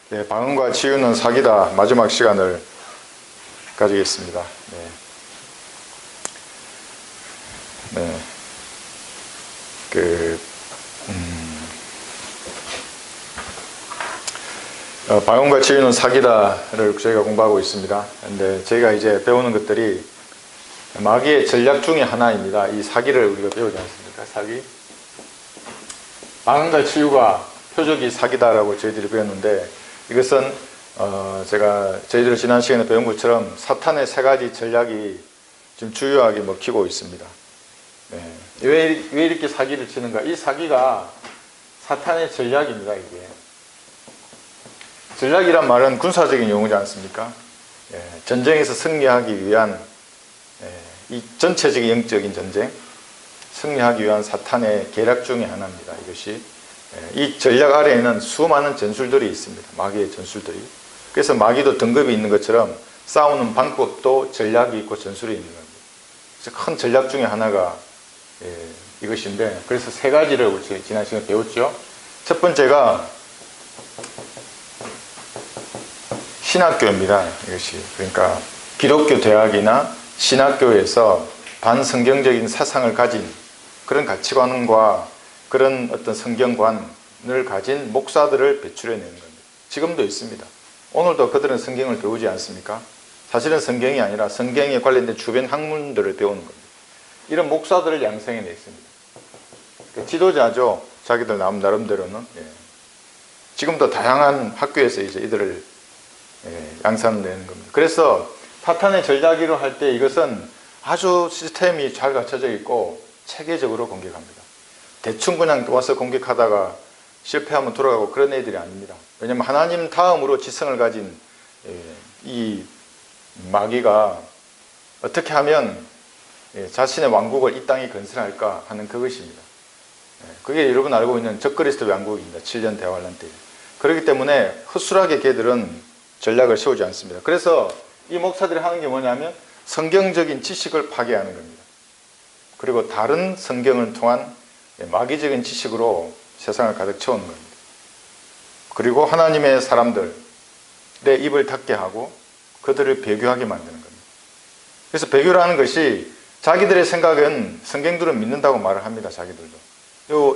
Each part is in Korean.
네, 방언과 치유는 사기다 마지막 시간을 가지겠습니다. 네. 네. 방언과 치유는 사기다를 저희가 공부하고 있습니다. 근데 저희가 이제 배우는 것들이 마귀의 전략 중에 하나입니다. 이 사기를 우리가 배우지 않습니까? 사기. 방언과 치유가 표적이 사기다라고 저희들이 배웠는데, 이것은 저희들이 지난 시간에 배운 것처럼 사탄의 세 가지 전략이 지금 주요하게 먹히고 있습니다. 네. 왜 이렇게 사기를 치는가? 이 사기가 사탄의 전략입니다. 이게 전략이란 말은 군사적인 용어지 않습니까? 예, 전쟁에서 승리하기 위한 이 전체적인 영적인 전쟁, 승리하기 위한 사탄의 계략 중에 하나입니다. 이것이 이 전략 아래에는 수많은 전술들이 있습니다. 마귀의 전술들이. 그래서 마귀도 등급이 있는 것처럼 싸우는 방법도 전략이 있고 전술이 있는 겁니다. 그래서 큰 전략 중에 하나가 이것인데, 그래서 세 가지를 우리 지난 시간에 배웠죠. 첫 번째가 신학교입니다. 이것이. 그러니까 기독교 대학이나 신학교에서 반성경적인 사상을 가진 그런 가치관과 그런 어떤 성경관을 가진 목사들을 배출해내는 겁니다. 지금도 있습니다. 오늘도 그들은 성경을 배우지 않습니까? 사실은 성경이 아니라 성경에 관련된 주변 학문들을 배우는 겁니다. 이런 목사들을 양성해냈습니다. 그러니까 지도자죠. 자기들 나름대로는. 지금도 다양한 학교에서 이제 이들을 양산을 내는 겁니다. 그래서 사탄의 전략으로 할 때 이것은 아주 시스템이 잘 갖춰져 있고 체계적으로 공격합니다. 대충 그냥 와서 공격하다가 실패하면 돌아가고 그런 애들이 아닙니다. 왜냐하면 하나님 다음으로 지성을 가진 이 마귀가 어떻게 하면 자신의 왕국을 이 땅에 건설할까 하는 그것입니다. 그게 여러분 알고 있는 적그리스도 왕국입니다. 7년 대환란 때. 그렇기 때문에 허술하게 걔들은 전략을 세우지 않습니다. 그래서 이 목사들이 하는 게 뭐냐면 성경적인 지식을 파괴하는 겁니다. 그리고 다른 성경을 통한 마귀적인 지식으로 세상을 가득 채우는 겁니다. 그리고 하나님의 사람들의 입을 닫게 하고 그들을 배교하게 만드는 겁니다. 그래서 배교라는 것이 자기들의 생각은 성경들은 믿는다고 말을 합니다. 자기들도.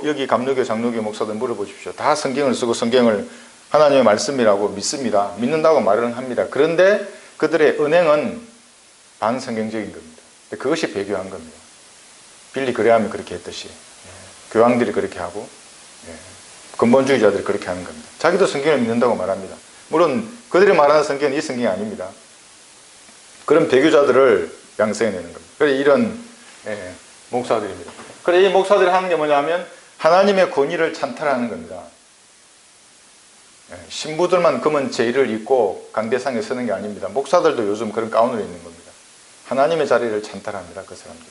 여기 감리교, 장로교 목사들 물어보십시오. 다 성경을 쓰고 성경을 하나님의 말씀이라고 믿습니다. 믿는다고 말을 합니다. 그런데 그들의 은행은 반성경적인 겁니다. 그것이 배교한 겁니다. 빌리 그레함이 그렇게 했듯이 교황들이 그렇게 하고 근본주의자들이 그렇게 하는 겁니다. 자기도 성경을 믿는다고 말합니다. 물론 그들이 말하는 성경은 이 성경이 아닙니다. 그런 배교자들을 양성해내는 겁니다. 그래서 이런 목사들입니다. 그래서 이 목사들이 하는 게 뭐냐면 하나님의 권위를 찬탈하는 겁니다. 신부들만 금은 제의를 입고 강대상에 서는 게 아닙니다. 목사들도 요즘 그런 가운을 입는 겁니다. 하나님의 자리를 찬탈합니다. 그 사람들.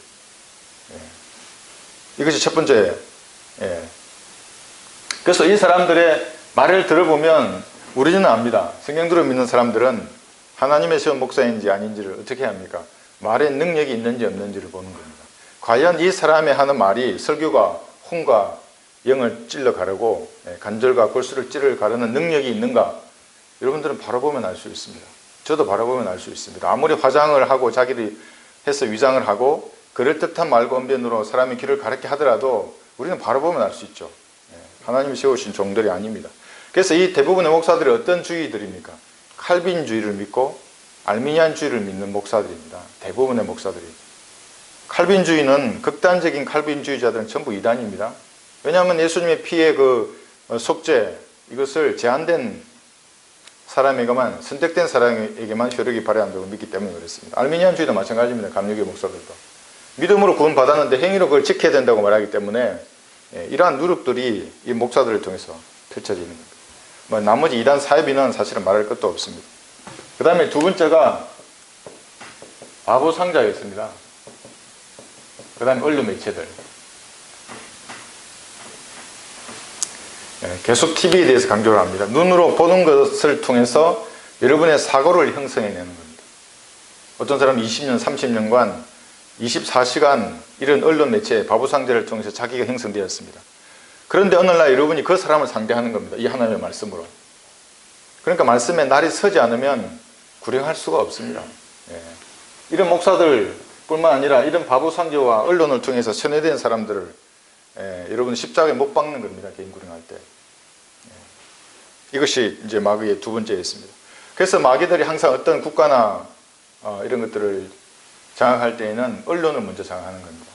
이것이 첫 번째. 그래서 이 사람들의 말을 들어보면 우리는 압니다. 성경들을 믿는 사람들은 하나님의 세운 목사인지 아닌지를 어떻게 합니까? 말에 능력이 있는지 없는지를 보는 겁니다. 과연 이 사람이 하는 말이 설교가 혼과 영을 찔러 가르고 관절과 골수를 찔러 가르는 능력이 있는가? 여러분들은 바로 보면 알 수 있습니다. 저도 바로 보면 알 수 있습니다. 아무리 화장을 하고 자기들이 해서 위장을 하고 그럴듯한 말과 언변으로 사람의 길을 가르게 하더라도 우리는 바로 보면 알 수 있죠. 하나님이 세우신 종들이 아닙니다. 그래서 이 대부분의 목사들이 어떤 주의들입니까? 칼빈주의를 믿고 알미니안주의를 믿는 목사들입니다. 대부분의 목사들이. 칼빈주의는 극단적인 칼빈주의자들은 전부 이단입니다. 왜냐하면 예수님의 피의 그 속죄, 이것을 제한된 사람에게만, 선택된 사람에게만 효력이 발휘한다고 믿기 때문에 그렇습니다. 알미니안주의도 마찬가지입니다. 감리교 목사들도. 믿음으로 구원받았는데 행위로 그걸 지켜야 된다고 말하기 때문에 이러한 누룩들이 이 목사들을 통해서 펼쳐지는 겁니다. 나머지 이단 사이비는 사실은 말할 것도 없습니다. 그 다음에 두 번째가 바보상자였습니다. 그 다음에 언론 매체들. 계속 TV에 대해서 강조를 합니다. 눈으로 보는 것을 통해서 여러분의 사고를 형성해내는 겁니다. 어떤 사람은 20년, 30년간 24시간 이런 언론 매체 바보상자를 통해서 자기가 형성되었습니다. 그런데 어느 날 여러분이 그 사람을 상대하는 겁니다. 이 하나님의 말씀으로. 그러니까 말씀에 날이 서지 않으면 구령할 수가 없습니다. 예. 이런 목사들 뿐만 아니라 이런 바보상제와 언론을 통해서 세뇌된 사람들을 여러분 십자가에 못 박는 겁니다. 개인 구령할 때. 이것이 이제 마귀의 두 번째였습니다. 그래서 마귀들이 항상 어떤 국가나 이런 것들을 장악할 때에는 언론을 먼저 장악하는 겁니다.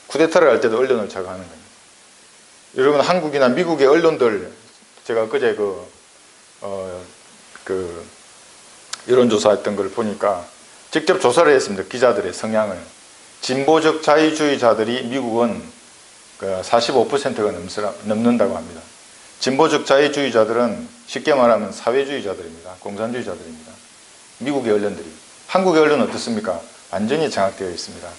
쿠데타를 할 때도 언론을 장악하는 겁니다. 여러분 한국이나 미국의 언론들, 제가 그제 여론조사했던 걸 보니까 직접 조사를 했습니다. 기자들의 성향을. 진보적 자유주의자들이 미국은 45%가 넘는다고 합니다. 진보적 자유주의자들은 쉽게 말하면 사회주의자들입니다. 공산주의자들입니다. 미국의 언론들이. 한국의 언론은 어떻습니까? 완전히 장악되어 있습니다.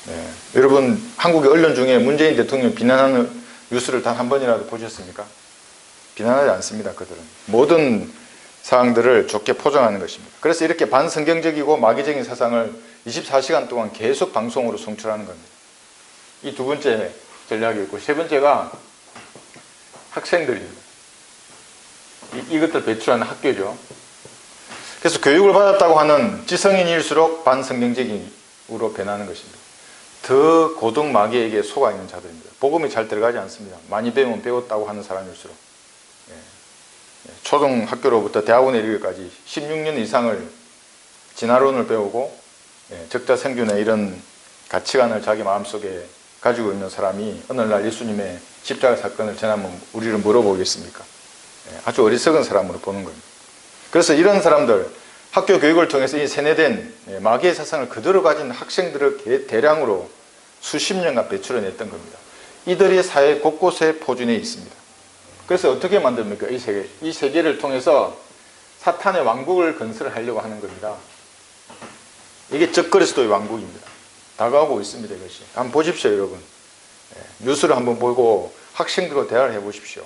네. 여러분 한국의 언론 중에 문재인 대통령 비난하는 뉴스를 단 한 번이라도 보셨습니까? 비난하지 않습니다. 그들은 모든 사항들을 좋게 포장하는 것입니다. 그래서 이렇게 반성경적이고 마귀적인 사상을 24시간 동안 계속 방송으로 송출하는 겁니다. 이 두 번째 전략이 있고, 세 번째가 학생들입니다. 이것들 배출하는 학교죠. 그래서 교육을 받았다고 하는 지성인일수록 반성경적으로 변하는 것입니다. 더 고등 마귀에게 속아 있는 자들입니다. 복음이 잘 들어가지 않습니다. 많이 배우면 배웠다고 하는 사람일수록. 초등학교로부터 대학원에 이르기까지 16년 이상을 진화론을 배우고 적자생존의 이런 가치관을 자기 마음속에 가지고 있는 사람이 어느 날 예수님의 십자가 사건을 전하면 우리를 뭐로 보겠습니까? 아주 어리석은 사람으로 보는 겁니다. 그래서 이런 사람들, 학교 교육을 통해서 이 세뇌된 마귀의 사상을 그대로 가진 학생들을 대량으로 수십 년간 배출해냈던 겁니다. 이들이 사회 곳곳에 포진해 있습니다. 그래서 어떻게 만듭니까? 이 세계를 통해서 사탄의 왕국을 건설하려고 하는 겁니다. 이게 적그리스도의 왕국입니다. 다가오고 있습니다. 이것이. 한번 보십시오, 여러분. 뉴스를 한번 보고 학생들과 대화를 해보십시오.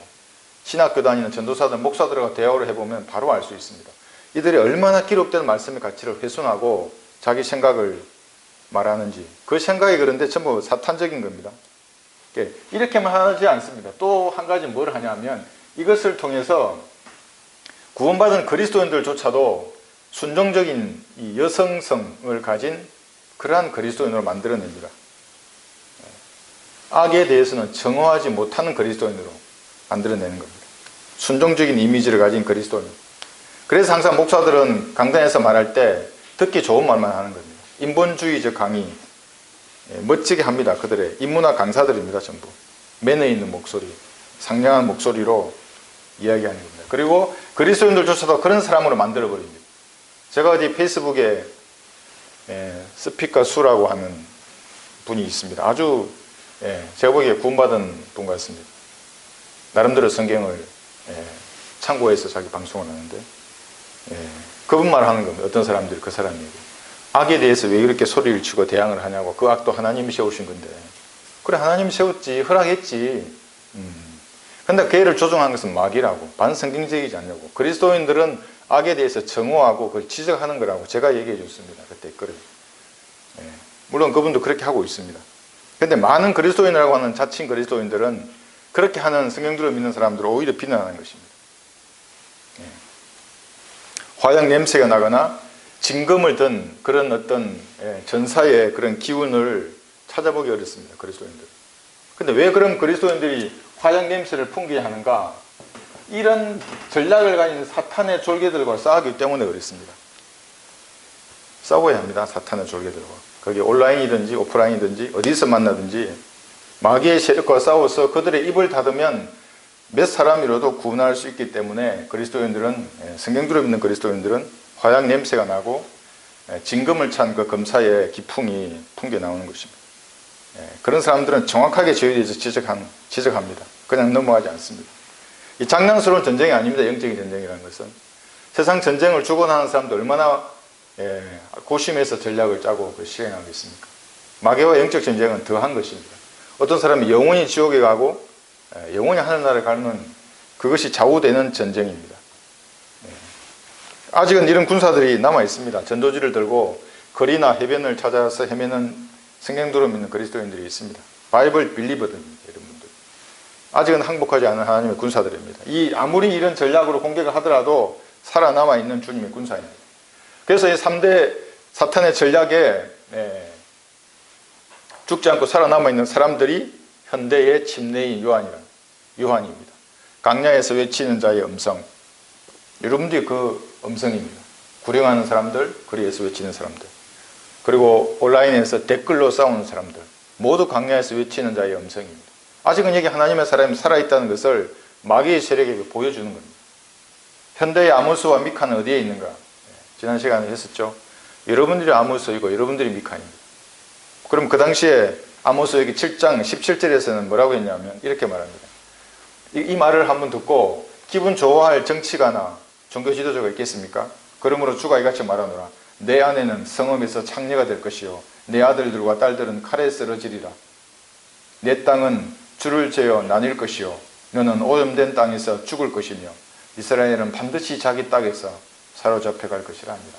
신학교 다니는 전도사들, 목사들과 대화를 해보면 바로 알 수 있습니다. 이들이 얼마나 기록된 말씀의 가치를 훼손하고 자기 생각을 말하는지. 그 생각이 그런데 전부 사탄적인 겁니다. 이렇게만 하지 않습니다. 또 한 가지 뭘 하냐면 이것을 통해서 구원받은 그리스도인들조차도 순종적인 이 여성성을 가진 그러한 그리스도인으로 만들어냅니다. 악에 대해서는 정오하지 못하는 그리스도인으로 만들어내는 겁니다. 순종적인 이미지를 가진 그리스도인. 그래서 항상 목사들은 강단에서 말할 때 듣기 좋은 말만 하는 겁니다. 인본주의적 강의, 멋지게 합니다. 그들의 인문학 강사들입니다. 전부 매너 있는 목소리, 상냥한 목소리로 이야기하는 겁니다. 그리고 그리스도인들조차도 그런 사람으로 만들어버립니다. 제가 어디 페이스북에 스피커 수라고 하는 분이 있습니다. 아주 제가 보기에 구원받은 분 같습니다. 나름대로 성경을 참고해서 자기 방송을 하는데 그분 말하는 겁니다. 어떤 사람들이 그 사람 얘기. 악에 대해서 왜 이렇게 소리를 치고 대항을 하냐고. 그 악도 하나님이 세우신 건데. 그래, 하나님이 세웠지, 허락했지. 근데 그 애를 조종한 것은 마귀라고. 반성경적이지 않냐고. 그리스도인들은 악에 대해서 정오하고 그걸 지적하는 거라고 제가 얘기해 줬습니다. 그때 댓글에. 물론 그분도 그렇게 하고 있습니다. 근데 많은 그리스도인이라고 하는 자칭 그리스도인들은 그렇게 하는 성경들을 믿는 사람들을 오히려 비난하는 것입니다. 화약 냄새가 나거나 징검을 든 그런 어떤 전사의 그런 기운을 찾아보기 어렵습니다. 그리스도인들. 근데 왜 그럼 그리스도인들이 화약 냄새를 풍기게 하는가? 이런 전략을 가진 사탄의 졸개들과 싸우기 때문에 그렇습니다. 싸워야 합니다. 사탄의 졸개들과. 그게 온라인이든지 오프라인이든지 어디서 만나든지 마귀의 세력과 싸워서 그들의 입을 닫으면 몇 사람이라도 구원할 수 있기 때문에 그리스도인들은, 성경들을 믿는 그리스도인들은 화약 냄새가 나고 징검을 찬 그 검사의 기풍이 풍겨 나오는 것입니다. 그런 사람들은 정확하게 저희에 대해서 지적합니다. 그냥 넘어가지 않습니다. 이 장난스러운 전쟁이 아닙니다. 영적인 전쟁이라는 것은. 세상 전쟁을 주관하는 사람도 얼마나 고심해서 전략을 짜고 실행하겠습니까? 마귀와 영적 전쟁은 더한 것입니다. 어떤 사람이 영원히 지옥에 가고 영원히 하늘나라에 가는 그것이 좌우되는 전쟁입니다. 아직은 이런 군사들이 남아 있습니다. 전도지를 들고 거리나 해변을 찾아서 헤매는 성경도로 믿는 그리스도인들이 있습니다. 바이블 빌리버들입니다. 이런 분들. 아직은 항복하지 않은 하나님의 군사들입니다. 아무리 이런 전략으로 공격을 하더라도 살아남아 있는 주님의 군사입니다. 그래서 이 3대 사탄의 전략에 죽지 않고 살아남아 있는 사람들이 현대의 침례인 요한입니다. 강야에서 외치는 자의 음성. 여러분들이 그 음성입니다. 구령하는 사람들, 거리에서 외치는 사람들, 그리고 온라인에서 댓글로 싸우는 사람들, 모두 강야에서 외치는 자의 음성입니다. 아직은 여기 하나님의 사람이 살아있다는 것을 마귀의 세력에게 보여주는 겁니다. 현대의 아모스와 미카는 어디에 있는가? 지난 시간에 했었죠. 여러분들이 아모스이고 여러분들이 미카입니다. 그럼 그 당시에 아모스 여기 7장 17절에서는 뭐라고 했냐면 이렇게 말합니다. 이 말을 한번 듣고 기분 좋아할 정치가나 종교 지도자가 있겠습니까? 그러므로 주가 이같이 말하노라. 내 아내는 성읍에서 창녀가 될 것이요 내 아들들과 딸들은 칼에 쓰러지리라. 내 땅은 줄을 재어 나뉠 것이요 너는 오염된 땅에서 죽을 것이며 이스라엘은 반드시 자기 땅에서 사로잡혀 갈 것이라 합니다.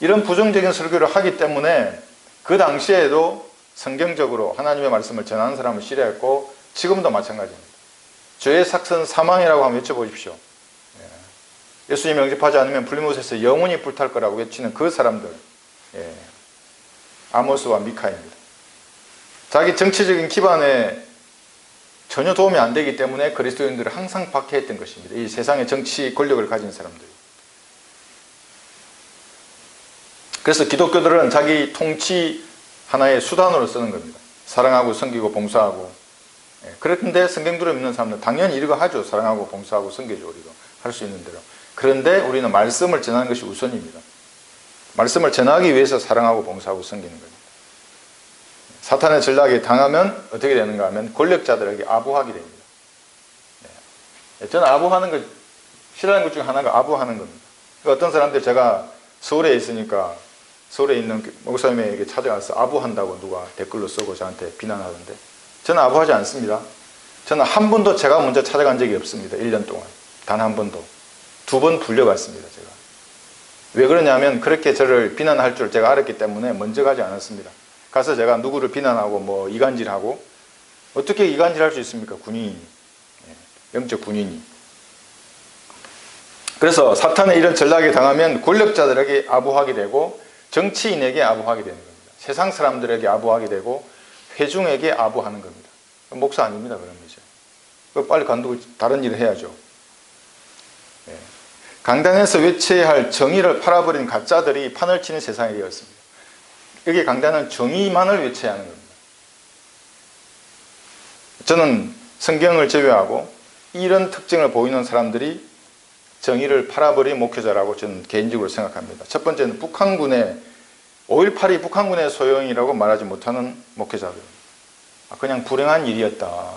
이런 부정적인 설교를 하기 때문에 그 당시에도 성경적으로 하나님의 말씀을 전하는 사람을 싫어했고 지금도 마찬가지입니다. 죄의 삭선 사망이라고 한번 외쳐보십시오. 예수님 영접하지 않으면 불못에서 영원히 불탈 거라고 외치는 그 사람들, 아모스와 미카입니다. 자기 정치적인 기반에 전혀 도움이 안 되기 때문에 그리스도인들을 항상 박해했던 것입니다. 이 세상의 정치 권력을 가진 사람들. 그래서 기독교들은 자기 통치 하나의 수단으로 쓰는 겁니다. 사랑하고 섬기고 봉사하고. 그런데 성경들을 믿는 사람들은 당연히 이거 하죠. 사랑하고 봉사하고 섬겨줘 우리도 할 수 있는 대로. 그런데 우리는 말씀을 전하는 것이 우선입니다. 말씀을 전하기 위해서 사랑하고 봉사하고 섬기는 겁니다. 사탄의 전략에 당하면 어떻게 되는가 하면 권력자들에게 아부하게 됩니다. 저는 아부하는 거 싫어하는 것 중에 하나가 아부하는 겁니다. 그러니까 어떤 사람들 제가 서울에 있으니까 서울에 있는 목사님에게 찾아가서 아부한다고 누가 댓글로 쓰고 저한테 비난하던데 저는 아부하지 않습니다. 저는 한 번도 제가 먼저 찾아간 적이 없습니다. 1년 동안. 단 한 번도. 2번 불려갔습니다. 제가. 왜 그러냐면 그렇게 저를 비난할 줄 제가 알았기 때문에 먼저 가지 않았습니다. 가서 제가 누구를 비난하고 뭐 이간질하고 어떻게 이간질할 수 있습니까? 군인이. 영적 군인이. 그래서 사탄의 이런 전략에 당하면 권력자들에게 아부하게 되고 정치인에게 아부하게 되는 겁니다. 세상 사람들에게 아부하게 되고 회중에게 아부하는 겁니다. 목사 아닙니다. 그러면 이제 빨리 관두고 다른 일을 해야죠. 강단에서 외쳐야 할 정의를 팔아버린 가짜들이 판을 치는 세상이 되었습니다. 여기 강단은 정의만을 외쳐야 하는 겁니다. 저는 성경을 제외하고 이런 특징을 보이는 사람들이 정의를 팔아버린 목회자라고 저는 개인적으로 생각합니다. 첫 번째는 북한군의 5.18이 북한군의 소용이라고 말하지 못하는 목회자들. 그냥 불행한 일이었다.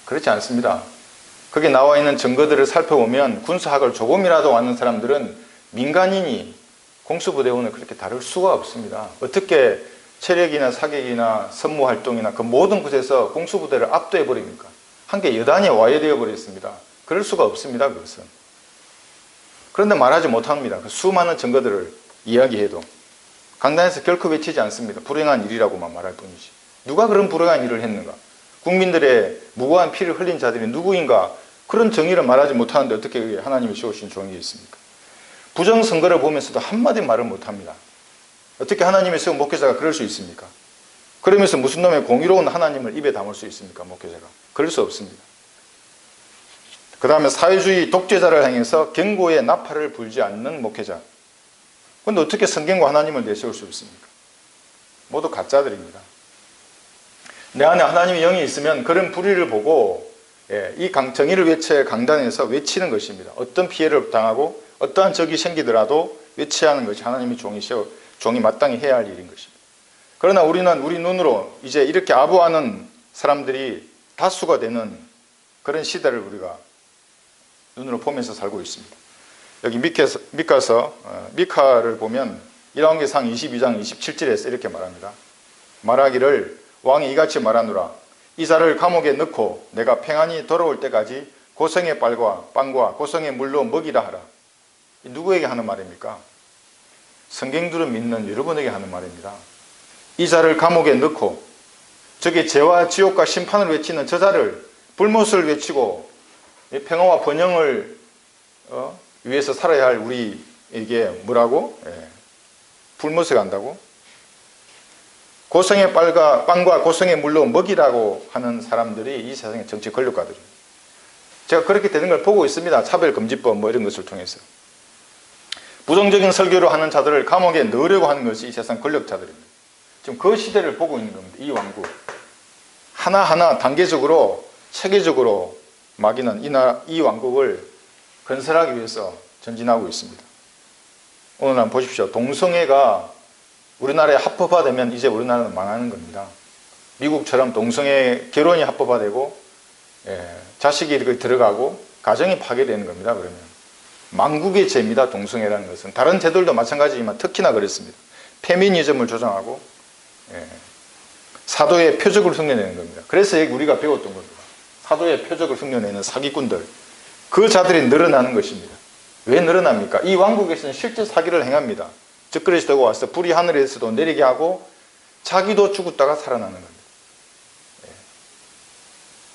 그렇지 않습니다. 거기 나와 있는 증거들을 살펴보면 군사학을 조금이라도 아는 사람들은 민간인이 공수부대원을 그렇게 다룰 수가 없습니다. 어떻게 체력이나 사격이나 선무활동이나 그 모든 것에서 공수부대를 압도해 버립니까? 한게 여단이 와해되어 버렸습니다. 그럴 수가 없습니다. 그것은. 그런데 말하지 못합니다. 그 수많은 증거들을 이야기해도 강단에서 결코 외치지 않습니다. 불행한 일이라고만 말할 뿐이지. 누가 그런 불행한 일을 했는가? 국민들의 무고한 피를 흘린 자들이 누구인가? 그런 정의를 말하지 못하는데 어떻게 하나님이 세우신 종이 있습니까? 부정선거를 보면서도 한마디 말을 못합니다. 어떻게 하나님이 세운 목회자가 그럴 수 있습니까? 그러면서 무슨 놈의 공의로운 하나님을 입에 담을 수 있습니까? 목회자가. 그럴 수 없습니다. 그 다음에 사회주의 독재자를 향해서 경고의 나팔을 불지 않는 목회자. 그런데 어떻게 성경과 하나님을 내세울 수 있습니까? 모두 가짜들입니다. 내 안에 하나님의 영이 있으면 그런 불의를 보고 이 정의를 외쳐야 강단에서 외치는 것입니다. 어떤 피해를 당하고 어떠한 적이 생기더라도 외쳐야 하는 것이 하나님의 종이 마땅히 해야 할 일인 것입니다. 그러나 우리는 우리 눈으로 이제 이렇게 아부하는 사람들이 다수가 되는 그런 시대를 우리가 눈으로 보면서 살고 있습니다. 여기 미카를 보면 열왕기상 22장 27절에서 이렇게 말합니다. 말하기를 왕이 이같이 말하노라. 이 자를 감옥에 넣고 내가 평안히 돌아올 때까지 고성의 빵과 고성의 물로 먹이라 하라. 누구에게 하는 말입니까? 성경들을 믿는 여러분에게 하는 말입니다. 이 자를 감옥에 넣고 저게 죄와 지옥과 심판을 외치는 저자를 불못을 외치고 평화와 번영을 위해서 살아야 할 우리에게 뭐라고? 불못에 간다고? 고성의 빵과 고성의 물로 먹이라고 하는 사람들이 이 세상의 정치 권력가들입니다. 제가 그렇게 되는 걸 보고 있습니다. 차별금지법 뭐 이런 것을 통해서. 부정적인 설교를 하는 자들을 감옥에 넣으려고 하는 것이 이 세상 권력자들입니다. 지금 그 시대를 보고 있는 겁니다. 이 왕국. 하나하나 단계적으로 체계적으로 마귀는 이 왕국을 건설하기 위해서 전진하고 있습니다. 오늘 한번 보십시오. 동성애가 우리나라에 합법화되면 이제 우리나라는 망하는 겁니다. 미국처럼 동성애 결혼이 합법화되고 자식이 들어가고 가정이 파괴되는 겁니다. 그러면 망국의 죄입니다. 동성애라는 것은. 다른 제도들도 마찬가지지만 특히나 그렇습니다. 페미니즘을 조장하고 사도의 표적을 흉내내는 겁니다. 그래서 우리가 배웠던 겁니다. 사도의 표적을 흉내내는 사기꾼들, 그 자들이 늘어나는 것입니다. 왜 늘어납니까? 이 왕국에서는 실제 사기를 행합니다. 적그릇이 되고 와서 불이 하늘에서도 내리게 하고 자기도 죽었다가 살아나는 겁니다.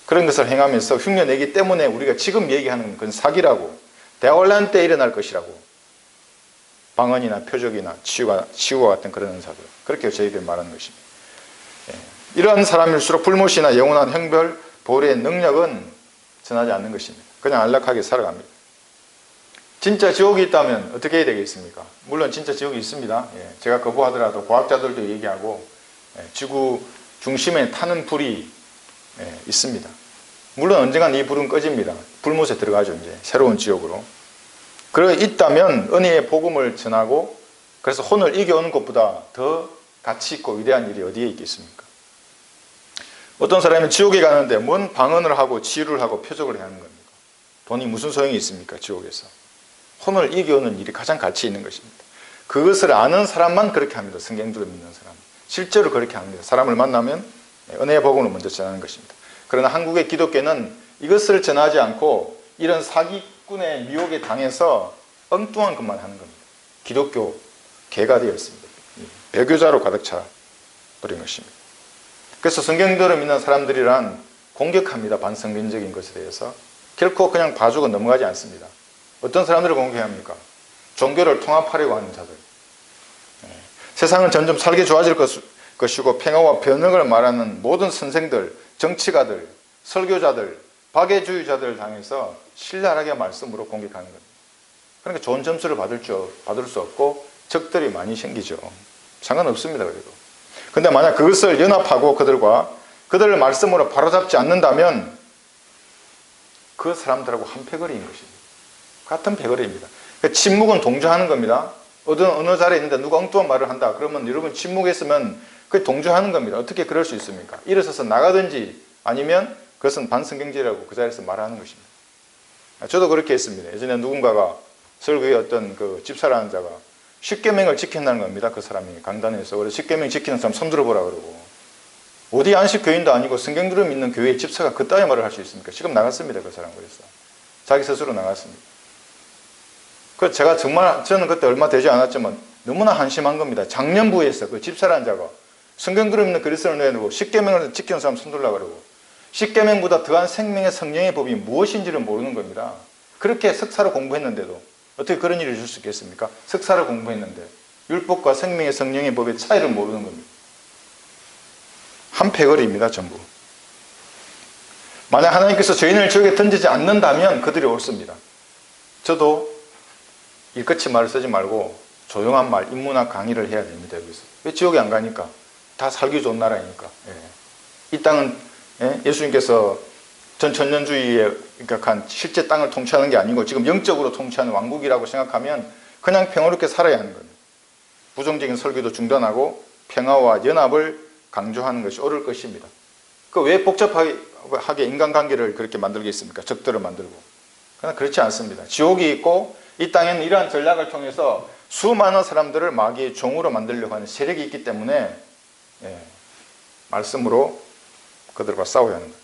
그런 것을 행하면서 흉내내기 때문에 우리가 지금 얘기하는 건 사기라고, 대환란 때 일어날 것이라고, 방언이나 표적이나 치유와 같은 그런 은사들, 그렇게 저희들이 말하는 것입니다. 이러한 사람일수록 불못이나 영원한 형벌, 보혈의 능력은 전하지 않는 것입니다. 그냥 안락하게 살아갑니다. 진짜 지옥이 있다면 어떻게 해야 되겠습니까? 물론 진짜 지옥이 있습니다. 제가 거부하더라도 과학자들도 얘기하고 지구 중심에 타는 불이 있습니다. 물론 언젠간 이 불은 꺼집니다. 불못에 들어가죠. 이제 새로운 지옥으로. 그래 있다면 은혜의 복음을 전하고 그래서 혼을 이겨오는 것보다 더 가치 있고 위대한 일이 어디에 있겠습니까? 어떤 사람이 지옥에 가는데 뭔 방언을 하고 치유를 하고 표적을 하는 겁니까? 돈이 무슨 소용이 있습니까? 지옥에서. 혼을 이겨오는 일이 가장 가치 있는 것입니다. 그것을 아는 사람만 그렇게 합니다. 성경들을 믿는 사람. 실제로 그렇게 합니다. 사람을 만나면 은혜의 복음을 먼저 전하는 것입니다. 그러나 한국의 기독교는 이것을 전하지 않고 이런 사기꾼의 미혹에 당해서 엉뚱한 것만 하는 겁니다. 기독교 개가 되었습니다. 배교자로 가득 차버린 것입니다. 그래서 성경들을 믿는 사람들이란 공격합니다. 반성경적인 것에 대해서. 결코 그냥 봐주고 넘어가지 않습니다. 어떤 사람들을 공격합니까? 종교를 통합하려고 하는 자들. 세상은 점점 살기 좋아질 것이고 평화와 번영을 말하는 모든 선생들, 정치가들, 설교자들, 박애주의자들을 당해서 신랄하게 말씀으로 공격하는 겁니다. 그러니까 좋은 점수를 받을 수 없고 적들이 많이 생기죠. 상관없습니다. 그래도. 근데 만약 그것을 연합하고 그들을 말씀으로 바로잡지 않는다면 그 사람들하고 한패거리인 것입니다. 같은 패거리입니다. 그러니까 침묵은 동조하는 겁니다. 어느 자리에 있는데 누가 엉뚱한 말을 한다. 그러면 여러분 침묵했으면 그게 동조하는 겁니다. 어떻게 그럴 수 있습니까? 일어서서 나가든지 아니면 그것은 반성경제라고 그 자리에서 말하는 것입니다. 저도 그렇게 했습니다. 예전에 누군가가 설교의 어떤 그 집사라는 자가 십계명을 지킨다는 겁니다. 그 사람이 강단에서. 그래서 십계명 지키는 사람 손 들어보라 그러고 어디 안식교인도 아니고 성경들을 믿는 교회의 집사가 그따위 말을 할 수 있습니까? 지금 나갔습니다. 그 사람. 그래서 자기 스스로 나갔습니다. 저는 그때 얼마 되지 않았지만 너무나 한심한 겁니다. 작년부에서 그 집사라는 자가 성경들을 믿는 그리스도를 내놓고 십계명을 지키는 사람 손 들라 그러고 십계명보다 더한 생명의 성령의 법이 무엇인지를 모르는 겁니다. 그렇게 석사를 공부했는데도 어떻게 그런 일이 있을 수 있겠습니까? 석사를 공부했는데 율법과 생명의 성령의 법의 차이를 모르는 겁니다. 한 패거리입니다. 전부. 만약 하나님께서 죄인을 지옥에 던지지 않는다면 그들이 옳습니다. 저도 일끝이 말을 쓰지 말고 조용한 말, 인문학 강의를 해야 됩니다. 여기서. 왜 지옥에 안 가니까? 다 살기 좋은 나라니까. 이 땅은 예수님께서 전천년주의에 입각한 실제 땅을 통치하는 게 아니고 지금 영적으로 통치하는 왕국이라고 생각하면 그냥 평화롭게 살아야 하는 겁니다. 부정적인 설교도 중단하고 평화와 연합을 강조하는 것이 옳을 것입니다. 그 왜 복잡하게 인간관계를 그렇게 만들겠습니까? 적들을 만들고. 그러나 그렇지 않습니다. 지옥이 있고 이 땅에는 이러한 전략을 통해서 수많은 사람들을 마귀의 종으로 만들려고 하는 세력이 있기 때문에 말씀으로 그들과 싸워야 하는 거예요.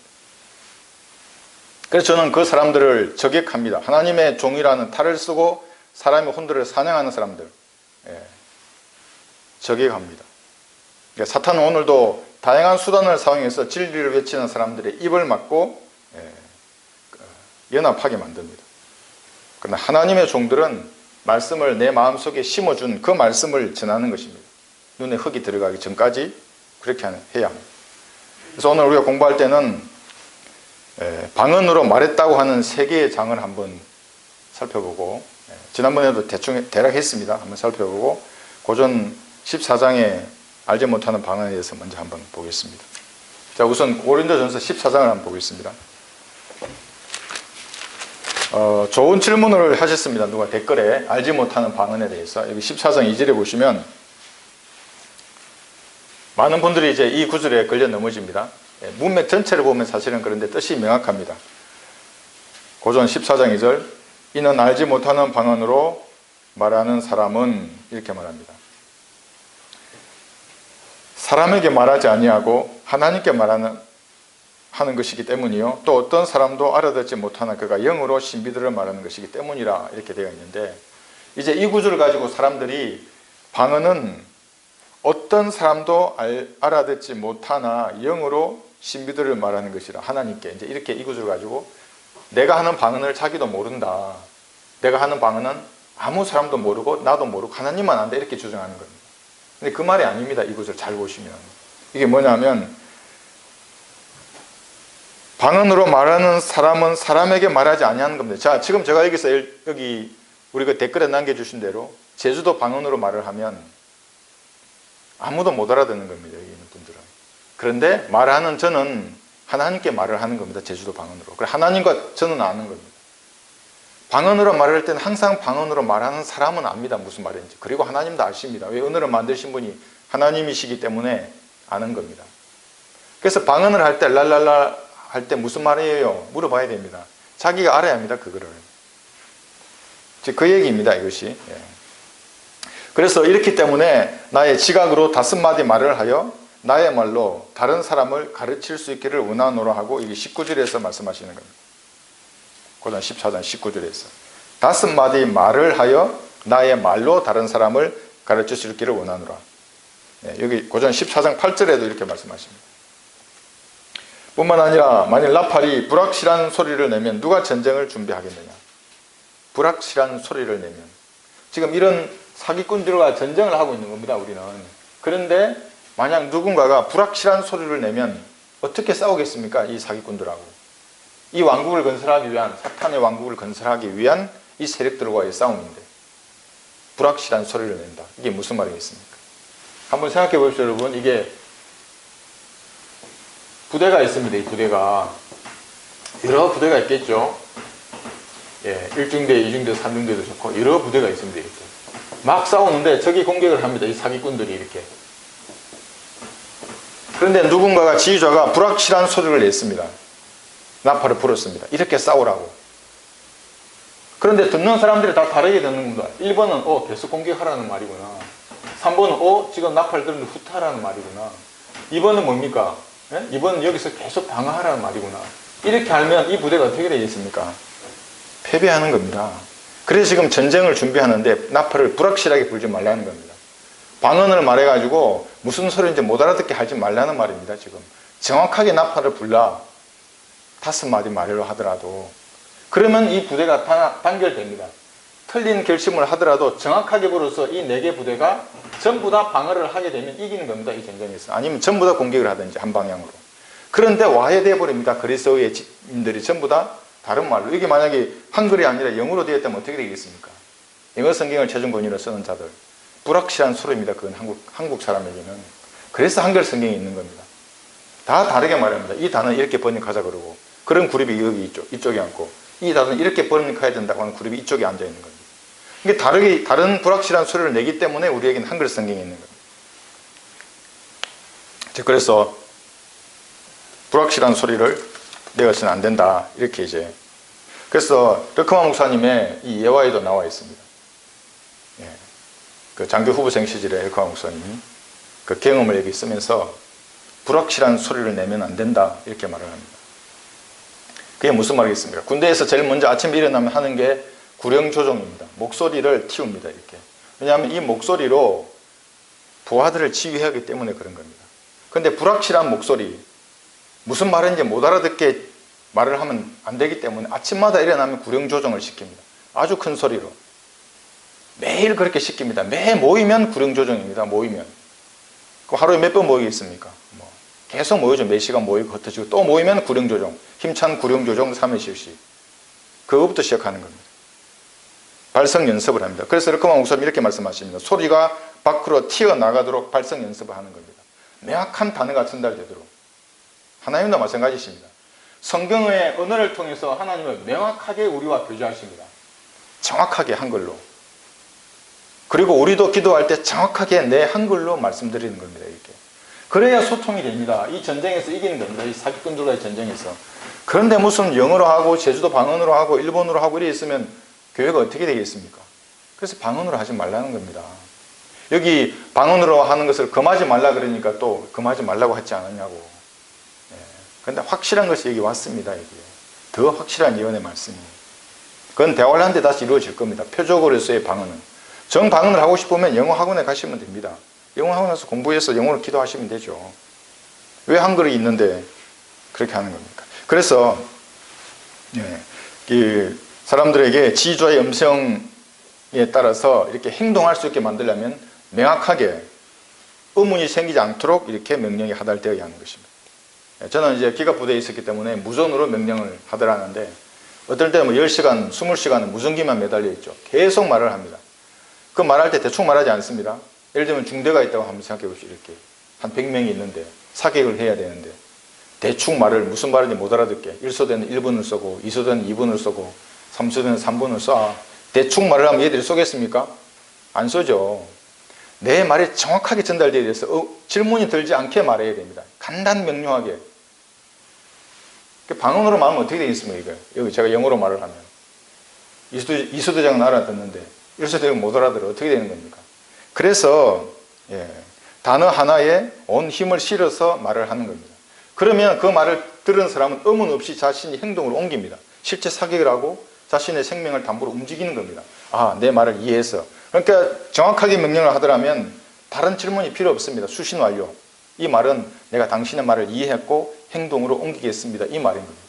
그래서 저는 그 사람들을 저격합니다. 하나님의 종이라는 탈을 쓰고 사람의 혼들을 사냥하는 사람들 저격합니다. 그러니까 사탄은 오늘도 다양한 수단을 사용해서 진리를 외치는 사람들의 입을 막고 연합하게 만듭니다. 그러나 하나님의 종들은 말씀을 내 마음속에 심어준 그 말씀을 전하는 것입니다. 눈에 흙이 들어가기 전까지 그렇게 해야 합니다. 그래서 오늘 우리가 공부할 때는 방언으로 말했다고 하는 세 개의 장을 한번 살펴보고, 지난번에도 대략 했습니다. 한번 살펴보고 고전 14장에 알지 못하는 방언에 대해서 먼저 한번 보겠습니다. 자, 우선 고린도전서 14장을 한번 보겠습니다. 좋은 질문을 하셨습니다. 누가 댓글에 알지 못하는 방언에 대해서. 여기 14장 2절에 보시면 많은 분들이 이제 이 구절에 걸려 넘어집니다. 문맥 전체를 보면 사실은 그런데 뜻이 명확합니다. 고전 14장 2절, 이는 알지 못하는 방언으로 말하는 사람은, 이렇게 말합니다. 사람에게 말하지 아니하고 하나님께 하는 것이기 때문이요, 또 어떤 사람도 알아듣지 못하는 그가 영으로 신비들을 말하는 것이기 때문이라, 이렇게 되어 있는데, 이제 이 구절을 가지고 사람들이 방언은 어떤 사람도 알아듣지 못하나 영으로 신비들을 말하는 것이라, 하나님께, 이제 이렇게 이 구절을 가지고 내가 하는 방언을 자기도 모른다, 내가 하는 방언은 아무 사람도 모르고 나도 모르고 하나님만 안다, 이렇게 주장하는 겁니다. 근데 그 말이 아닙니다. 이 구절 잘 보시면 이게 뭐냐면, 방언으로 말하는 사람은 사람에게 말하지 아니하는 겁니다. 자, 지금 제가 여기 우리가 댓글에 남겨주신 대로 제주도 방언으로 말을 하면 아무도 못 알아듣는 겁니다. 여기 있는 분들은. 그런데 말하는 저는 하나님께 말을 하는 겁니다. 제주도 방언으로. 그래, 하나님과 저는 아는 겁니다. 방언으로 말할 때는 항상 방언으로 말하는 사람은 압니다. 무슨 말인지. 그리고 하나님도 아십니다. 왜? 언어를 만드신 분이 하나님이시기 때문에 아는 겁니다. 그래서 방언을 할 때 랄랄라 할 때 무슨 말이에요? 물어봐야 됩니다. 자기가 알아야 합니다. 그거를. 즉 그 얘기입니다. 이것이. 그래서 이렇기 때문에 나의 지각으로 5마디 말을 하여 나의 말로 다른 사람을 가르칠 수 있기를 원하노라 하고, 이게 19절에서 말씀하시는 겁니다. 고전 14장 19절에서 5마디 말을 하여 나의 말로 다른 사람을 가르칠 수 있기를 원하노라. 여기 고전 14장 8절에도 이렇게 말씀하십니다. 뿐만 아니라 만일 나팔이 불확실한 소리를 내면 누가 전쟁을 준비하겠느냐. 불확실한 소리를 내면, 지금 이런 사기꾼들과 전쟁을 하고 있는 겁니다. 우리는. 그런데 만약 누군가가 불확실한 소리를 내면 어떻게 싸우겠습니까? 이 사기꾼들하고. 이 왕국을 건설하기 위한, 사탄의 왕국을 건설하기 위한 이 세력들과의 싸움인데 불확실한 소리를 낸다. 이게 무슨 말이겠습니까? 한번 생각해 보십시오. 여러분, 이게 부대가 있습니다. 이 부대가 여러 부대가 있겠죠. 1중대, 2중대, 3중대도 좋고 여러 부대가 있습니다. 이렇게 막 싸우는데 적이 공격을 합니다. 이 사기꾼들이 이렇게. 그런데 누군가가, 지휘자가 불확실한 소리를 냈습니다. 나팔을 불었습니다. 이렇게 싸우라고. 그런데 듣는 사람들이 다 다르게 듣는 겁니다. 1번은 계속 공격하라는 말이구나. 3번은 지금 나팔 들었는데 후퇴하라는 말이구나. 2번은 뭡니까? 2번은 여기서 계속 방어하라는 말이구나. 이렇게 알면 이 부대가 어떻게 되겠습니까? 패배하는 겁니다. 그래서 지금 전쟁을 준비하는데 나팔을 불확실하게 불지 말라는 겁니다. 방언을 말해가지고 무슨 소리인지 못 알아듣게 하지 말라는 말입니다. 지금 정확하게 나팔을 불라, 5마디 말로 하더라도. 그러면 이 부대가 단결됩니다. 틀린 결심을 하더라도 정확하게 불어서 이 4개 부대가 전부 다 방어를 하게 되면 이기는 겁니다. 이 전쟁에서. 아니면 전부 다 공격을 하든지 한 방향으로. 그런데 와해돼 버립니다. 그리스도의 인들이 전부 다 다른 말로. 이게 만약에 한글이 아니라 영어로 되어 있다면 어떻게 되겠습니까? 영어 성경을 최종본으로 쓰는 자들. 불확실한 소리입니다. 그건 한국 사람에게는. 그래서 한글 성경이 있는 겁니다. 다 다르게 말합니다. 이 단어 이렇게 번역하자 그러고, 그런 그룹이 여기 이쪽에 앉고, 이 단어는 이렇게 번역해야 된다고 하는 그룹이 이쪽에 앉아 있는 겁니다. 이게 다른 불확실한 소리를 내기 때문에 우리에게는 한글 성경이 있는 겁니다. 그래서 불확실한 소리를 내어서는 안 된다. 이렇게 이제. 그래서 르크만 목사님의 이 예화에도 나와 있습니다. 그 장교 후보생 시절에 르크만 목사님이 그 경험을 여기 쓰면서 불확실한 소리를 내면 안 된다. 이렇게 말을 합니다. 그게 무슨 말이겠습니까? 군대에서 제일 먼저 아침에 일어나면 하는 게 구령조정입니다. 목소리를 틔웁니다. 이렇게. 왜냐하면 이 목소리로 부하들을 지휘하기 때문에 그런 겁니다. 그런데 불확실한 목소리, 무슨 말인지 못 알아듣게 말을 하면 안 되기 때문에 아침마다 일어나면 구령 조정을 시킵니다. 아주 큰 소리로. 매일 그렇게 시킵니다. 매 모이면 구령 조정입니다. 모이면. 그럼 하루에 몇 번 모이겠습니까? 계속 모이죠. 몇 시간 모이고 흩어지고 또 모이면 구령 조정. 힘찬 구령 조정 3회 실시. 그것부터 시작하는 겁니다. 발성 연습을 합니다. 그래서 르크만 목사님 이렇게 말씀하십니다. 소리가 밖으로 튀어나가도록 발성 연습을 하는 겁니다. 명확한 단어가 전달되도록. 하나님도 마찬가지십니다. 성경의 언어를 통해서 하나님은 명확하게 우리와 교제하십니다. 정확하게 한글로. 그리고 우리도 기도할 때 정확하게 내 한글로 말씀드리는 겁니다. 이렇게. 그래야 소통이 됩니다. 이 전쟁에서 이기는 겁니다. 이 사기꾼들과의 전쟁에서. 그런데 무슨 영어로 하고 제주도 방언으로 하고 일본어로 하고 이래 있으면 교회가 어떻게 되겠습니까? 그래서 방언으로 하지 말라는 겁니다. 여기 방언으로 하는 것을 금하지 말라 그러니까 또 금하지 말라고 하지 않았냐고. 그런데 확실한 것이 여기 왔습니다. 여기. 더 확실한 예언의 말씀이. 그건 대화를 하는데 다시 이루어질 겁니다. 표적으로서의 방언은. 정방언을 하고 싶으면 영어 학원에 가시면 됩니다. 영어 학원에서 공부해서 영어로 기도하시면 되죠. 왜 한글이 있는데 그렇게 하는 겁니까? 그래서 사람들에게 지주의 음성에 따라서 이렇게 행동할 수 있게 만들려면 명확하게 의문이 생기지 않도록 이렇게 명령이 하달되어야 하는 것입니다. 저는 이제 기갑부대에 있었기 때문에 무전으로 명령을 하더라는데 어떨 때는 10시간, 20시간은 무전기만 매달려 있죠. 계속 말을 합니다. 그 말할 때 대충 말하지 않습니다. 예를 들면 중대가 있다고 한번 생각해 보십시오. 이렇게 한 100명이 있는데 사격을 해야 되는데 대충 말을 무슨 말인지 못 알아듣게 1소대는 1분을 쏘고 2소대는 2분을 쏘고 3소대는 3분을 쏴. 대충 말을 하면 얘들이 쏘겠습니까? 안 쏘죠. 내 말이 정확하게 전달되어야 돼서 질문이 들지 않게 말해야 됩니다. 간단 명료하게. 방언으로 말하면 어떻게 되겠습니까? 이거 여기 제가 영어로 말을 하면 이소대장은 알아듣는데 1소대장은 못 알아들어. 어떻게 되는 겁니까? 그래서 단어 하나에 온 힘을 실어서 말을 하는 겁니다. 그러면 그 말을 들은 사람은 의문 없이 자신이 행동으로 옮깁니다. 실제 사격을 하고 자신의 생명을 담보로 움직이는 겁니다. 아, 내 말을 이해해서. 그러니까 정확하게 명령을 하더라면 다른 질문이 필요 없습니다. 수신 완료. 이 말은 내가 당신의 말을 이해했고 행동으로 옮기겠습니다. 이 말인 겁니다.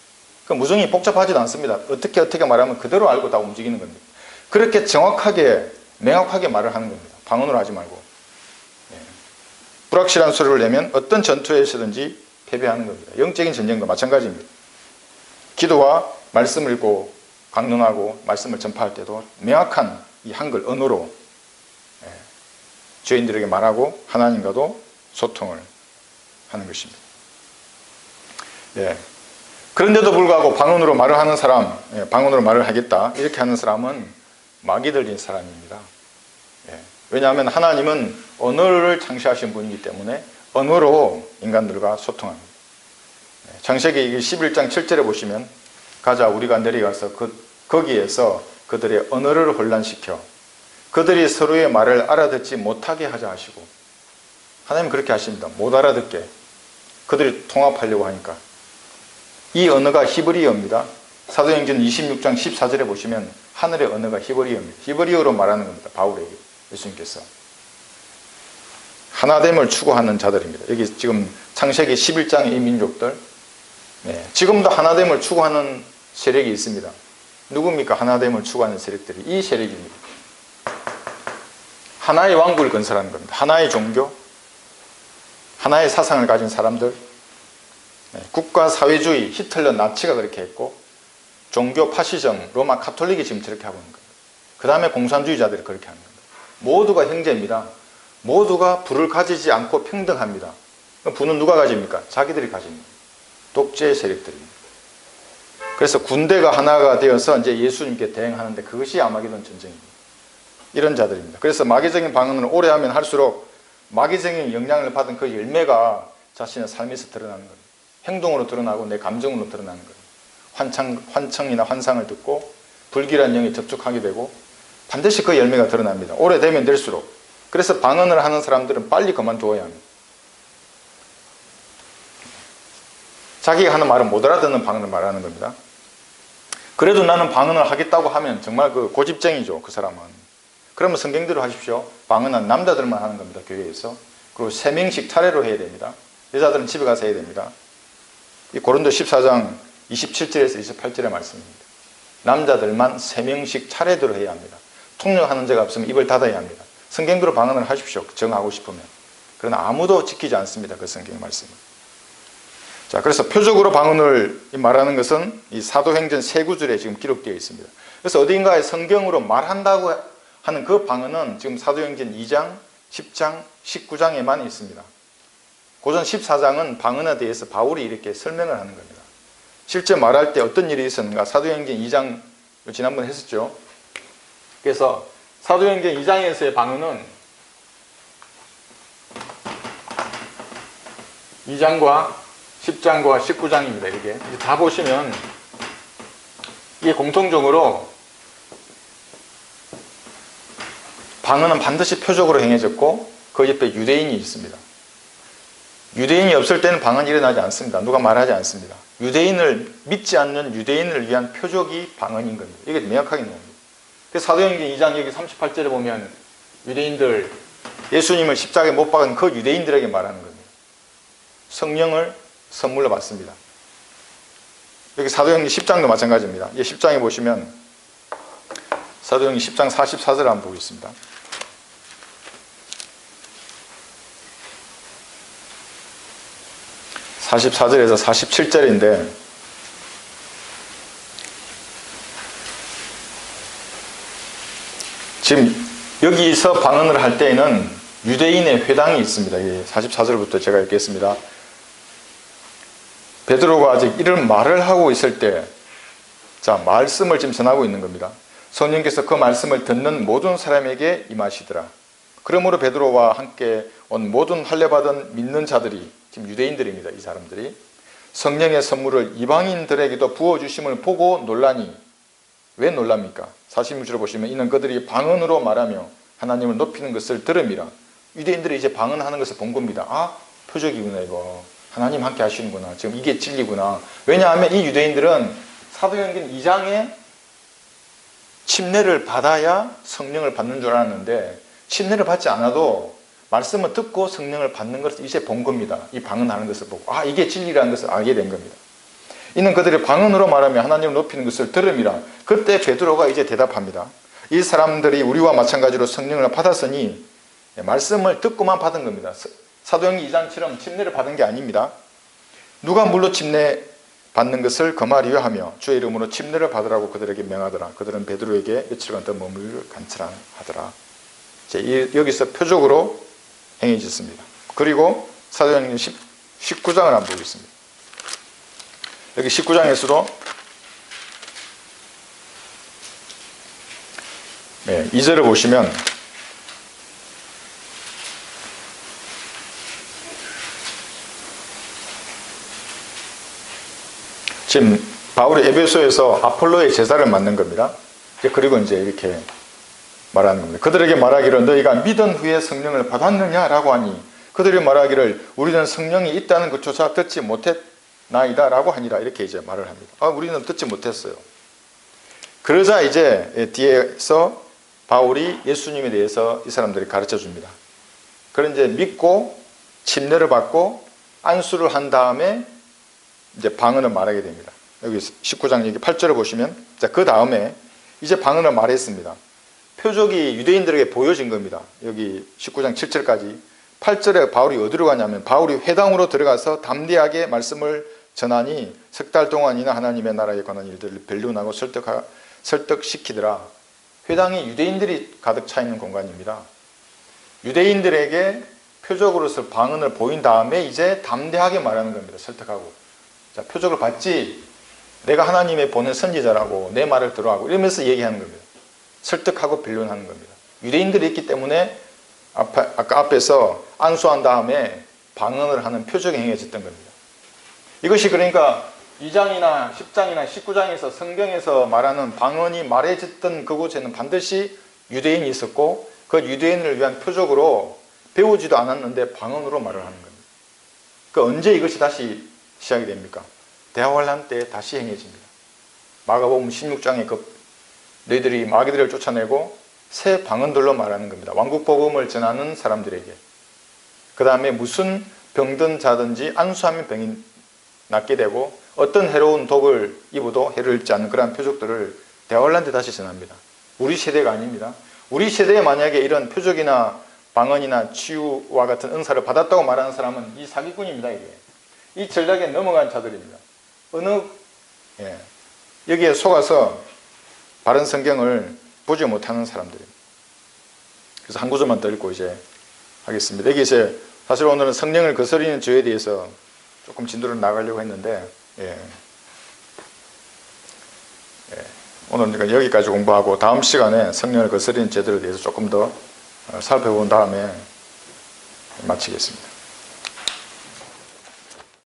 그 무정이 복잡하지도 않습니다. 어떻게 말하면 그대로 알고 다 움직이는 겁니다. 그렇게 정확하게 명확하게 말을 하는 겁니다. 방언으로 하지 말고. 불확실한 소리를 내면 어떤 전투에서든지 패배하는 겁니다. 영적인 전쟁도 마찬가지입니다. 기도와 말씀을 읽고 강론하고 말씀을 전파할 때도 명확한 이 한글 언어로 죄인들에게 말하고 하나님과도 소통을 하는 것입니다. 그런데도 불구하고 방언으로 말을 하는 사람, 방언으로 말을 하겠다 이렇게 하는 사람은 마귀 들린 사람입니다. 왜냐하면 하나님은 언어를 창시하신 분이기 때문에 언어로 인간들과 소통합니다. 창세기 11장 7절에 보시면 가자 우리가 내려가서 거기에서 그들의 언어를 혼란시켜 그들이 서로의 말을 알아듣지 못하게 하자 하시고 하나님은 그렇게 하십니다. 못 알아듣게 그들이 통합하려고 하니까 이 언어가 히브리어입니다. 사도행전 26장 14절에 보시면 하늘의 언어가 히브리어입니다. 히브리어로 말하는 겁니다. 바울에게 예수님께서 하나됨을 추구하는 자들입니다. 여기 지금 창세기 11장의 이 민족들 지금도 하나됨을 추구하는 세력이 있습니다. 누굽니까? 하나됨을 추구하는 세력들이 이 세력입니다. 하나의 왕국을 건설하는 겁니다. 하나의 종교, 하나의 사상을 가진 사람들, 국가 사회주의, 히틀러, 나치가 그렇게 했고 종교 파시즘, 로마 카톨릭이 지금 저렇게 하고 있는 겁니다. 그 다음에 공산주의자들이 그렇게 하는 겁니다. 모두가 형제입니다. 모두가 부를 가지지 않고 평등합니다. 부는 누가 가집니까? 자기들이 가집니다. 독재 세력들입니다. 그래서 군대가 하나가 되어서 이제 예수님께 대행하는데 그것이 아마게돈 전쟁입니다. 이런 자들입니다. 그래서 마귀적인 방언을 오래 하면 할수록 마귀적인 영향을 받은 그 열매가 자신의 삶에서 드러나는 겁니다. 행동으로 드러나고 내 감정으로 드러나는 겁니다. 환청이나 환상을 듣고 불길한 영이 접촉하게 되고 반드시 그 열매가 드러납니다. 오래되면 될수록. 그래서 방언을 하는 사람들은 빨리 그만두어야 합니다. 자기가 하는 말은 못 알아듣는 방언을 말하는 겁니다. 그래도 나는 방언을 하겠다고 하면 정말 그 고집쟁이죠. 그 사람은. 그러면 성경대로 하십시오. 방언은 남자들만 하는 겁니다. 교회에서. 그리고 3명씩 차례로 해야 됩니다. 여자들은 집에 가서 해야 됩니다. 이 고린도 14장 27절에서 28절의 말씀입니다. 남자들만 3명씩 차례대로 해야 합니다. 통역하는 자가 없으면 입을 닫아야 합니다. 성경대로 방언을 하십시오. 정하고 싶으면. 그러나 아무도 지키지 않습니다. 그 성경 말씀을. 자, 그래서 표적으로 방언을 말하는 것은 이 사도행전 3구절에 지금 기록되어 있습니다. 그래서 어딘가에 성경으로 말한다고 하는 그 방언은 지금 사도행전 2장, 10장, 19장에만 있습니다. 고전 14장은 방언에 대해서 바울이 이렇게 설명을 하는 겁니다. 실제 말할 때 어떤 일이 있었는가? 사도행전 2장 지난번에 했었죠. 그래서 사도행전 2장에서의 방언은 2장과 10장과 19장입니다. 이게 다 보시면 이게 공통적으로 방언은 반드시 표적으로 행해졌고 그 옆에 유대인이 있습니다. 유대인이 없을 때는 방언이 일어나지 않습니다. 누가 말하지 않습니다. 유대인을 믿지 않는 유대인을 위한 표적이 방언인 겁니다. 이게 명확하게 나옵니다. 그래서 사도행전 2장 여기 38절에 보면 유대인들 예수님을 십자가에 못 박은 그 유대인들에게 말하는 겁니다. 성령을 선물로 받습니다. 여기 사도행전 10장도 마찬가지입니다. 이 10장에 보시면 사도행전 10장 44절을 한번 보겠습니다. (44절에서) 47절인데 지금 여기서 방언을 할 때에는 유대인의 회당이 있습니다. 44절부터 제가 읽겠습니다. 베드로가 아직 이런 말을 하고 있을 때, 자, 말씀을 지금 전하고 있는 겁니다. 성령께서 그 말씀을 듣는 모든 사람에게 임하시더라. 그러므로 베드로와 함께 온 모든 할례받은 믿는 자들이, 지금 유대인들입니다. 이 사람들이 성령의 선물을 이방인들에게도 부어주심을 보고 놀라니. 왜 놀랍니까? 46절을 보시면 이는 그들이 방언으로 말하며 하나님을 높이는 것을 들음이라. 유대인들이 이제 방언하는 것을 본 겁니다. 아, 표적이구나 이거. 하나님 함께 하시는구나. 지금 이게 진리구나. 왜냐하면 이 유대인들은 사도행전 2장에 침례를 받아야 성령을 받는 줄 알았는데 침례를 받지 않아도 말씀을 듣고 성령을 받는 것을 이제 본 겁니다. 이 방언하는 것을 보고 아, 이게 진리라는 것을 알게 된 겁니다. 이는 그들이 방언으로 말하며 하나님을 높이는 것을 들음이라. 그때 베드로가 이제 대답합니다. 이 사람들이 우리와 마찬가지로 성령을 받았으니 말씀을 듣고만 받은 겁니다. 사도행전 2장처럼 침례를 받은 게 아닙니다. 누가 물로 침례 받는 것을 금하리요 하며 주의 이름으로 침례를 받으라고 그들에게 명하더라. 그들은 베드로에게 며칠간 더 머물기를 간청하더라. 여기서 표적으로 행해졌습니다. 그리고 사도행전 19장을 한번 보겠습니다. 여기 19장에서도 2절을 보시면 지금 바울이 에베소에서 아폴로의 제사를 맡는 겁니다. 그리고 이제 이렇게 말하는 겁니다. 그들에게 말하기를 너희가 믿은 후에 성령을 받았느냐라고 하니 그들이 말하기를 우리는 성령이 있다는 것조차 듣지 못했나이다 라고 하니라. 이렇게 이제 말을 합니다. 아, 우리는 듣지 못했어요. 그러자 이제 뒤에서 바울이 예수님에 대해서 이 사람들이 가르쳐 줍니다. 그런 이제 믿고 침례를 받고 안수를 한 다음에 이제 방언을 말하게 됩니다. 여기 19장 여기 8절을 보시면 자, 그 다음에 이제 방언을 말했습니다. 표적이 유대인들에게 보여진 겁니다. 여기 19장 7절까지 8절에 바울이 어디로 가냐면 바울이 회당으로 들어가서 담대하게 말씀을 전하니 석 달 동안이나 하나님의 나라에 관한 일들을 변론하고 설득시키더라. 회당이 유대인들이 가득 차 있는 공간입니다. 유대인들에게 표적으로서 방언을 보인 다음에 이제 담대하게 말하는 겁니다. 설득하고. 자, 표적을 받지. 내가 하나님의 보낸 선지자라고 내 말을 들어하고 이러면서 얘기하는 겁니다. 설득하고 변론하는 겁니다. 유대인들이 있기 때문에 아까 앞에서 안수한 다음에 방언을 하는 표적이 행해졌던 겁니다. 이것이 그러니까 2장이나 10장이나 19장에서 성경에서 말하는 방언이 말해졌던 그곳에는 반드시 유대인이 있었고 그 유대인을 위한 표적으로 배우지도 않았는데 방언으로 말을 하는 겁니다. 그 언제 이것이 다시 시작이 됩니까? 대환란 때 다시 행해집니다. 마가복음 16장에 너희들이 마귀들을 쫓아내고 새 방언들로 말하는 겁니다. 왕국복음을 전하는 사람들에게. 그 다음에 무슨 병든 자든지 안수하면 병이 낫게 되고 어떤 해로운 독을 입어도 해를 입지 않는 그러한 표적들을 대화란한테 다시 전합니다. 우리 세대가 아닙니다. 우리 세대에 만약에 이런 표적이나 방언이나 치유와 같은 은사를 받았다고 말하는 사람은 이 사기꾼입니다. 이게. 이 전략에 넘어간 자들입니다. 여기에 속아서 바른 성경을 보지 못하는 사람들입니다. 그래서 한 구절만 더 읽고 이제 하겠습니다. 여기 이제 사실 오늘은 성령을 거스리는 죄에 대해서 조금 진도를 나가려고 했는데, 오늘은 그러니까 여기까지 공부하고 다음 시간에 성령을 거스리는 죄들에 대해서 조금 더 살펴본 다음에 마치겠습니다.